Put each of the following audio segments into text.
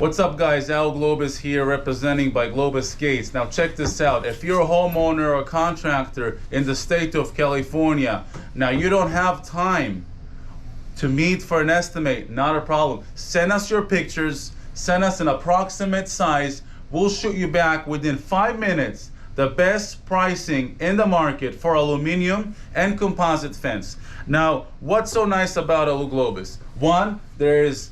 What's up guys, Al Globus here representing by Globus Gates. Now check this out. If you're a homeowner or a contractor in the state of California, now you don't have time to meet for an estimate, not a problem. Send us your pictures, send us an approximate size. We'll shoot you back within 5 minutes the best pricing in the market for aluminum and composite fence. Now, what's so nice about Al Globus? One, there is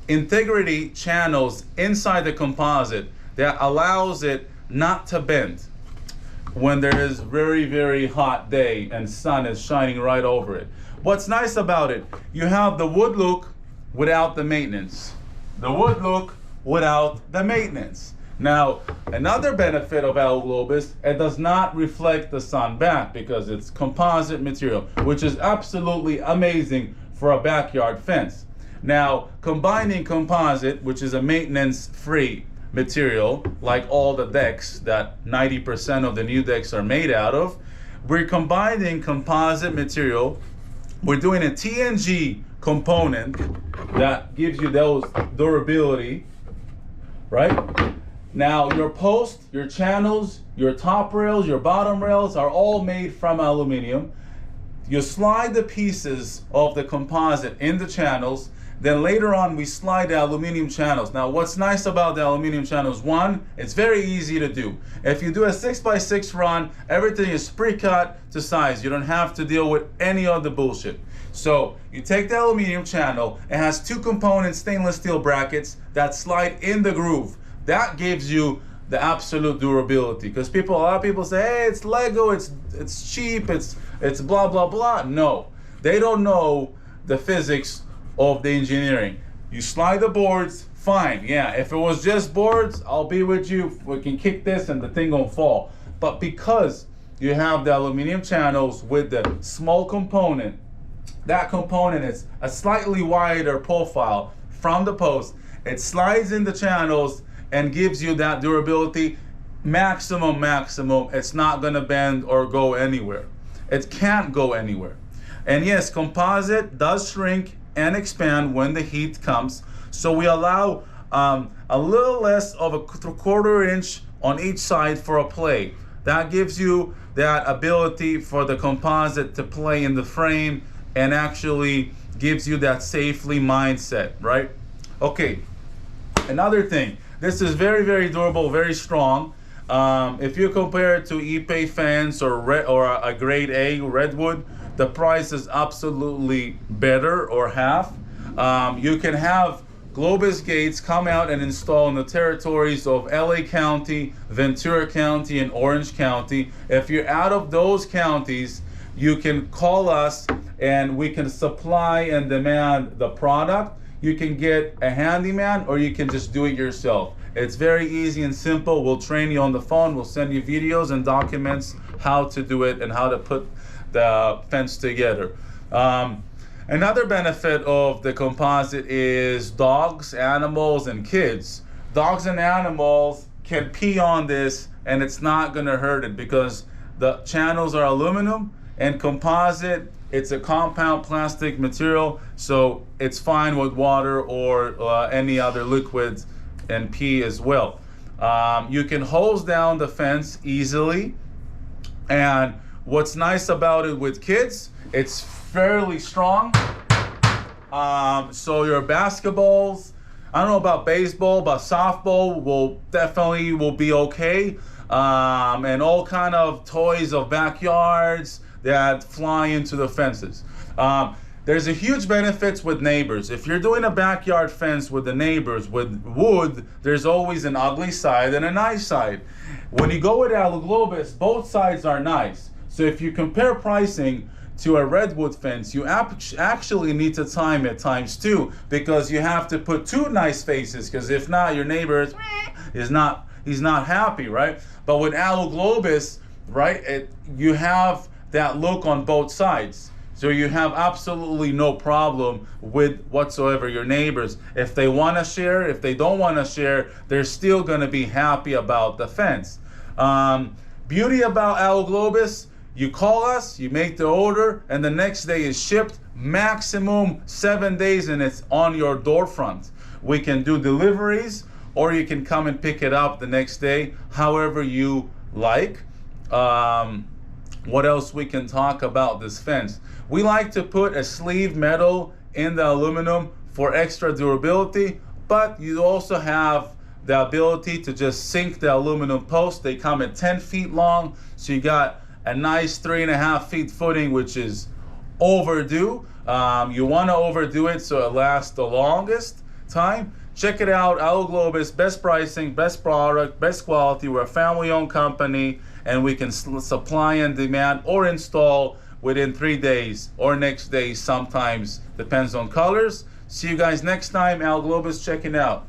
integrity channels inside the composite that allows it not to bend when there is very hot day and sun is shining right over it. What's nice about it, you have the wood look without the maintenance. The wood look without the maintenance. Now, another benefit of Al Globus, it does not reflect the sun back because it's composite material, which is absolutely amazing for a backyard fence. Now, combining composite, which is a maintenance-free material, like all the decks that 90% of the new decks are made out of, we're combining composite material. We're doing a TNG component that gives you those durability, right? Now, your post, your channels, your top rails, your bottom rails are all made from aluminum. You slide the pieces of the composite in the channels, then later on we slide the aluminum channels. Now what's nice about the aluminum channels, one, it's very easy to do. If you do a 6x6 run, everything is pre-cut to size. You don't have to deal with any of the bullshit. So you take the aluminum channel, it has two component stainless steel brackets that slide in the groove. That gives you the absolute durability, because a lot of people say, hey, it's Lego, it's cheap, it's blah blah blah. No, they don't know the physics of the engineering. You slide the boards, fine, yeah, if it was just boards, I'll be with you, we can kick this and the thing won't fall. But because you have the aluminum channels with the small component, that component is a slightly wider profile from the post, it slides in the channels and gives you that durability. Maximum, it's not gonna bend or go anywhere. It can't go anywhere. And yes, composite does shrink and expand when the heat comes. So we allow a little less of a 1/4 inch on each side for a play. That gives you that ability for the composite to play in the frame and actually gives you that safely mindset, right? Okay, another thing. This is very durable, very strong. If you compare it to Ipe fence or a grade A redwood, the price is absolutely better or half. You can have Globus Gates come out and install in the territories of LA County, Ventura County, and Orange County. If you're out of those counties, you can call us and we can supply and demand the product. You can get a handyman or you can just do it yourself. It's very easy and simple. We'll train you on the phone. We'll send you videos and documents how to do it and how to put the fence together. Another benefit of the composite is dogs, animals, and kids. Dogs and animals can pee on this and it's not gonna hurt it because the channels are aluminum and composite. It's a compound plastic material, so it's fine with water or any other liquids and pee as well. You can hose down the fence easily, and what's nice about it with kids, it's fairly strong. So your basketballs, I don't know about baseball, but softball will definitely be okay. And all kind of toys of backyards that fly into the fences. There's a huge benefits with neighbors. If you're doing a backyard fence with the neighbors with wood, there's always an ugly side and a nice side. When you go with Al Globus, both sides are nice. So if you compare pricing to a redwood fence, you actually need to time it ×2 because you have to put two nice faces, because if not, your neighbor he's not happy, right? But with Al Globus, right, you have that look on both sides. So you have absolutely no problem with whatsoever your neighbors. If they want to share, if they don't want to share, they're still going to be happy about the fence. Beauty about Al Globus, you call us, you make the order, and the next day is shipped maximum 7 days, and it's on your door front. We can do deliveries, or you can come and pick it up the next day, however you like. What else we can talk about this fence? We like to put a sleeve metal in the aluminum for extra durability, but you also have the ability to just sink the aluminum post. They come at 10 feet long, so you got a nice 3.5 feet footing, which is overdue. You want to overdo it so it lasts the longest time. Check it out, Al Globus, best pricing, best product, best quality. We're a family-owned company, and we can supply and demand or install within 3 days or next day sometimes, depends on colors. See you guys next time. Al Globus checking out.